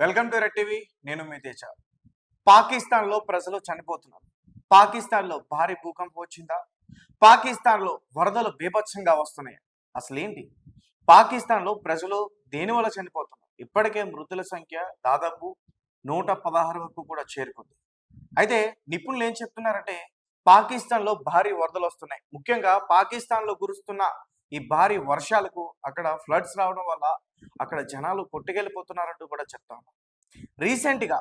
Welcome to red TV. నేను మీ తేజ. పాకిస్తాన్లో ప్రజలు చనిపోతున్నారు. పాకిస్తాన్లో భారీ భూకంపం వచ్చిందా? పాకిస్తాన్లో వరదలు బీభత్సంగా వస్తున్నాయి. అసలేంటి? పాకిస్తాన్లో ప్రజలు దేనివల్ల చనిపోతున్నారు? ఇప్పటికే మృతుల సంఖ్య దాదాపు 116 వరకు కూడా చేరుకుంది. అయితే నిపుణులు ఏం చెప్తున్నారంటే పాకిస్తాన్లో భారీ వరదలు వస్తున్నాయి. ముఖ్యంగా పాకిస్తాన్లో కురుస్తున్న ఈ భారీ వర్షాలకు అక్కడ ఫ్లడ్స్ రావడం వల్ల అక్కడ జనాలు కొట్టుకెళ్ళిపోతున్నారంటూ కూడా చెప్తాను. రీసెంట్‌గా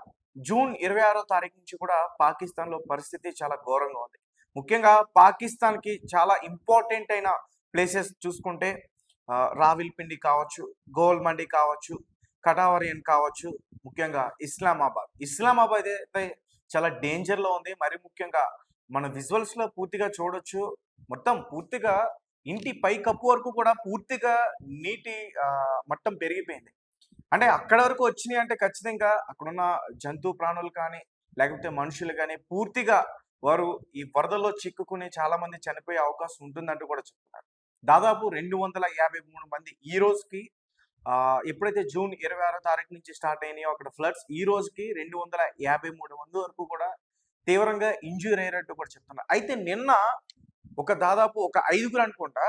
జూన్ 26వ తారీఖు నుంచి కూడా పాకిస్తాన్‌లో పరిస్థితి చాలా ఘోరంగా ఉంది. ముఖ్యంగా పాకిస్తాన్‌కి చాలా ఇంపార్టెంట్ అయిన ప్లేసెస్ చూసుకుంటే రావిల్పిండి కావచ్చు, గోల్ మండి కావచ్చు, కటావరియన్ కావచ్చు, ముఖ్యంగా ఇస్లామాబాద్. ఇస్లామాబాద్ అయితే చాలా డేంజర్‌లో ఉంది. మరి ముఖ్యంగా మన విజువల్స్‌లో పూర్తిగా చూడొచ్చు. మొత్తం పూర్తిగా ఇంటి పై కప్పు వరకు కూడా పూర్తిగా నీటి మట్టం పెరిగిపోయింది. అంటే అక్కడి వరకు వచ్చినాయి అంటే ఖచ్చితంగా అక్కడున్న జంతు ప్రాణులు కానీ, లేకపోతే మనుషులు గానీ పూర్తిగా వారు ఈ వరదల్లో చిక్కుకుని చాలా మంది చనిపోయే అవకాశం ఉంటుందంటూ కూడా చెప్తున్నారు. దాదాపు 253 మంది ఈ రోజుకి ఎప్పుడైతే జూన్ 26వ తారీఖు నుంచి స్టార్ట్ అయినాయో అక్కడ ఫ్లడ్స్ ఈ రోజుకి 253 మంది వరకు కూడా తీవ్రంగా ఇంజ్యూర్ అయ్యారంటూ కూడా చెప్తున్నారు. అయితే నిన్న దాదాపు ఒక 5గురు అనుకుంటా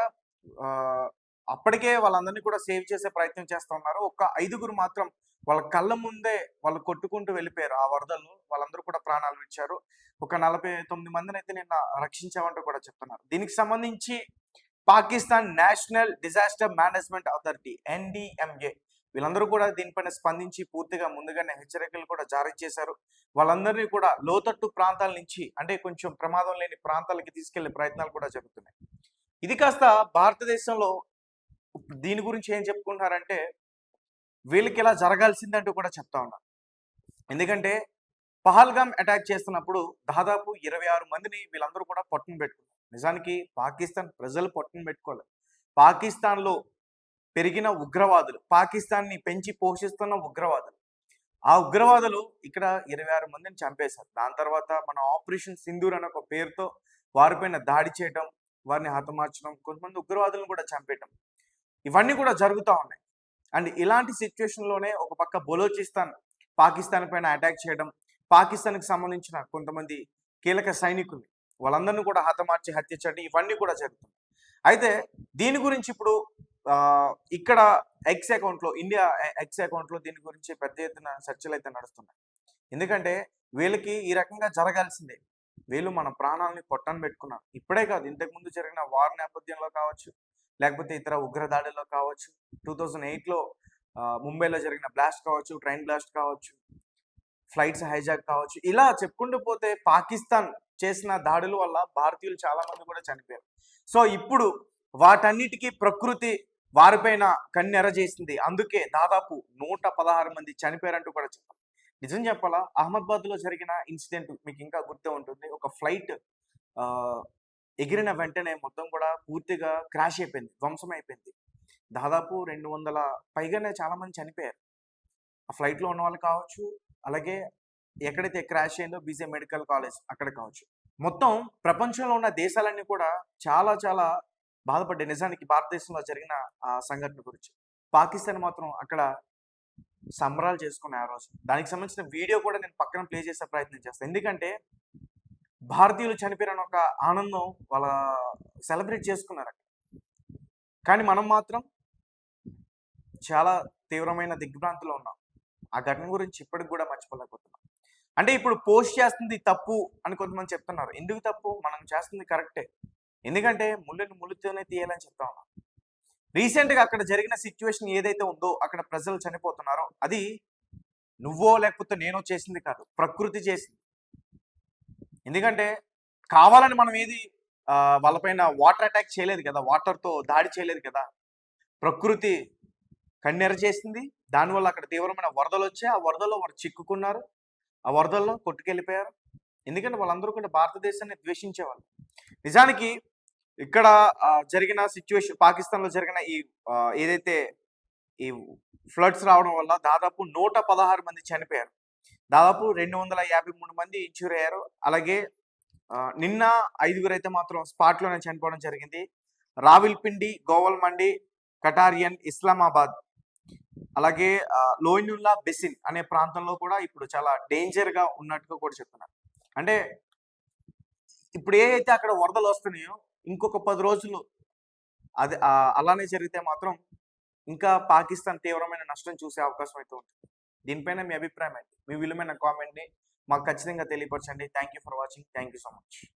అప్పటికే వాళ్ళందరినీ కూడా సేవ్ చేసే ప్రయత్నం చేస్తా ఉన్నారు. ఒక 5గురు మాత్రం వాళ్ళ కళ్ళ ముందే వాళ్ళు కొట్టుకుంటూ వెళ్ళిపోయారు. ఆ వరదల్లో వాళ్ళందరూ కూడా ప్రాణాలు విడిచారు. ఒక 49 మందినైతే నిన్న రక్షించామంటూ కూడా చెప్తున్నారు. దీనికి సంబంధించి Pakistan national disaster management authority NDMA వీళ్ళందరూ కూడా దీనిపైన స్పందించి పూర్తిగా ముందుగానే హెచ్చరికలు కూడా జారీ చేశారు. వాళ్ళందరినీ కూడా లోతట్టు ప్రాంతాల నుంచి అంటే కొంచెం ప్రమాదం లేని ప్రాంతాలకి తీసుకెళ్లే ప్రయత్నాలు కూడా జరుగుతున్నాయి. ఇది కాస్త భారతదేశంలో దీని గురించి ఏం చెప్పుకుంటున్నారంటే వీళ్ళకి ఇలా జరగాల్సిందంటూ కూడా చెప్తా ఉన్నారు. ఎందుకంటే పహల్గామ్ అటాక్ చేస్తున్నప్పుడు దాదాపు 26 మందిని వీళ్ళందరూ కూడా పట్టున పెట్టుకున్నారు. నిజానికి పాకిస్తాన్ ప్రజలు పట్టున పెట్టుకోలేదు. పాకిస్తాన్లో పెరిగిన ఉగ్రవాదులు, పాకిస్తాన్ని పెంచి పోషిస్తున్న ఉగ్రవాదులు. ఆ ఉగ్రవాదులు ఇక్కడ 26 మందిని చంపేశారు. దాని తర్వాత మన ఆపరేషన్ సింధూర్ అనే ఒక పేరుతో వారిపైన దాడి చేయడం, వారిని హతమార్చడం, కొంతమంది ఉగ్రవాదులను కూడా చంపేయడం ఇవన్నీ కూడా జరుగుతూ ఉన్నాయి. అండ్ ఇలాంటి సిచ్యువేషన్‌లోనే ఒక పక్క బలోచిస్తాన్ పాకిస్తాన్ పైన అటాక్ చేయడం, పాకిస్తాన్‌కి సంబంధించిన కొంతమంది కీలక సైనికుల్ని వాళ్ళందరిని కూడా హతమార్చి హత్య చేయడం ఇవన్నీ కూడా జరుగుతున్నాయి. అయితే దీని గురించి ఇప్పుడు ఇక్కడ ఎక్స్ అకౌంట్‌లో ఇండియా ఎక్స్ అకౌంట్‌లో దీని గురించి పెద్ద ఎత్తున చర్చలైతే నడుస్తున్నాయి. ఎందుకంటే వీళ్ళకి ఈ రకంగా జరగాల్సిందే. వీళ్ళు మన ప్రాణాలని పొట్టన పెట్టుకున్నారు. ఇప్పుడే కాదు ఇంతకుముందు జరిగిన వార్ నేపథ్యంలో కావచ్చు, లేకపోతే ఇతర ఉగ్ర దాడుల్లో కావచ్చు, 2008లో ముంబైలో జరిగిన బ్లాస్ట్ కావచ్చు, ట్రైన్ బ్లాస్ట్ కావచ్చు, ఫ్లైట్స్ హైజాక్ కావచ్చు. ఇలా చెప్పుకుంటూ పోతే పాకిస్తాన్ చేసిన దాడుల వల్ల భారతీయులు చాలా మంది కూడా చనిపోయారు. సో ఇప్పుడు వాటన్నిటికీ ప్రకృతి వారిపైన కన్నెర చేసింది. అందుకే దాదాపు 116 మంది చనిపోయారంటూ కూడా చెప్పాలి. నిజం చెప్పాలా అహ్మదాబాద్‌లో జరిగిన ఇన్సిడెంట్ మీకు ఇంకా గుర్తే ఉంటుంది. ఒక ఫ్లైట్ ఎగిరిన వెంటనే మొత్తం కూడా పూర్తిగా క్రాష్ అయిపోయింది. ధ్వంసం అయిపోయింది. దాదాపు 200 పైగానే చాలా మంది చనిపోయారు. ఆ ఫ్లైట్‌లో ఉన్నవాళ్ళు కావచ్చు, అలాగే ఎక్కడైతే క్రాష్ అయిందో బీజే మెడికల్ కాలేజ్ అక్కడ కావచ్చు. మొత్తం ప్రపంచంలో ఉన్న దేశాలన్నీ కూడా చాలా చాలా బాధపడ్డాయి. నిజానికి భారతదేశంలో జరిగిన సంఘటన గురించి. పాకిస్తాన్ మాత్రం అక్కడ సంబరాలు చేసుకున్నాయి ఆ రోజు. దానికి సంబంధించిన వీడియో కూడా నేను పక్కన ప్లే చేసే ప్రయత్నం చేస్తాను. ఎందుకంటే భారతీయులు చనిపోయారని ఒక ఆనందం వాళ్ళ సెలబ్రేట్ చేసుకున్నారు. కానీ మనం మాత్రం చాలా తీవ్రమైన దిగ్భ్రాంతిలో ఉన్నాం. ఆ ఘటన గురించి ఇప్పటికి కూడా మర్చిపోలేకపోతున్నాం. అంటే ఇప్పుడు పోస్ట్ చేస్తుంది తప్పు అని కొంతమంది చెప్తున్నారు. ఎందుకు తప్పు? మనం చేస్తుంది కరెక్టే. ఎందుకంటే ముళ్ళుని ముళ్ళుతోనే తీయాలని చెప్తా ఉన్నాం. రీసెంట్‌గా అక్కడ జరిగిన సిచ్యువేషన్ ఏదైతే ఉందో అక్కడ ప్రజలు చనిపోతున్నారో అది నువ్వో లేకపోతే నేనో చేసింది కాదు. ప్రకృతి చేసింది. ఎందుకంటే కావాలని మనం ఏది వాళ్ళపైన వాటర్ అటాక్ చేయలేదు కదా! వాటర్‌తో దాడి చేయలేదు కదా! ప్రకృతి కన్నెర చేసింది. దానివల్ల అక్కడ తీవ్రమైన వరదలొచ్చాయి. ఆ వరదల్లో వారు చిక్కుకున్నారు. ఆ వరదల్లో కొట్టుకెళ్ళిపోయారు. ఎందుకంటే వాళ్ళందరూ కూడా భారతదేశాన్ని ద్వేషించేవాళ్ళు. నిజానికి ఇక్కడ జరిగిన సిచ్యువేషన్ పాకిస్తాన్‌లో జరిగిన ఏదైతే ఈ ఫ్లడ్స్ రావడం వల్ల దాదాపు 116 మంది చనిపోయారు. దాదాపు 253 మంది ఇంజ్యూర్ అయ్యారు. అలాగే నిన్న 5గురైతే మాత్రం స్పాట్‌లోనే చనిపోవడం జరిగింది. రావిల్పిండి, గోవల్మండి, కటారియన్, ఇస్లామాబాద్ అలాగే లోయనుల్లా బెసిన్ అనే ప్రాంతంలో కూడా ఇప్పుడు చాలా డేంజర్‌గా ఉన్నట్టుగా కూడా చెప్తున్నారు. అంటే ఇప్పుడు ఏయైతే అక్కడ వరదలు వస్తున్నాయో, ఇంకొక 10 రోజులు అది అలానే జరిగితే మాత్రం ఇంకా పాకిస్తాన్ తీవ్రమైన నష్టం చూసే అవకాశం అయితే ఉంటుంది. దీనిపైన మీ అభిప్రాయం ఏంటి? మీ విలువైన కామెంట్‌ని మాకు ఖచ్చితంగా తెలియపరచండి. Thank you for watching. Thank you so much.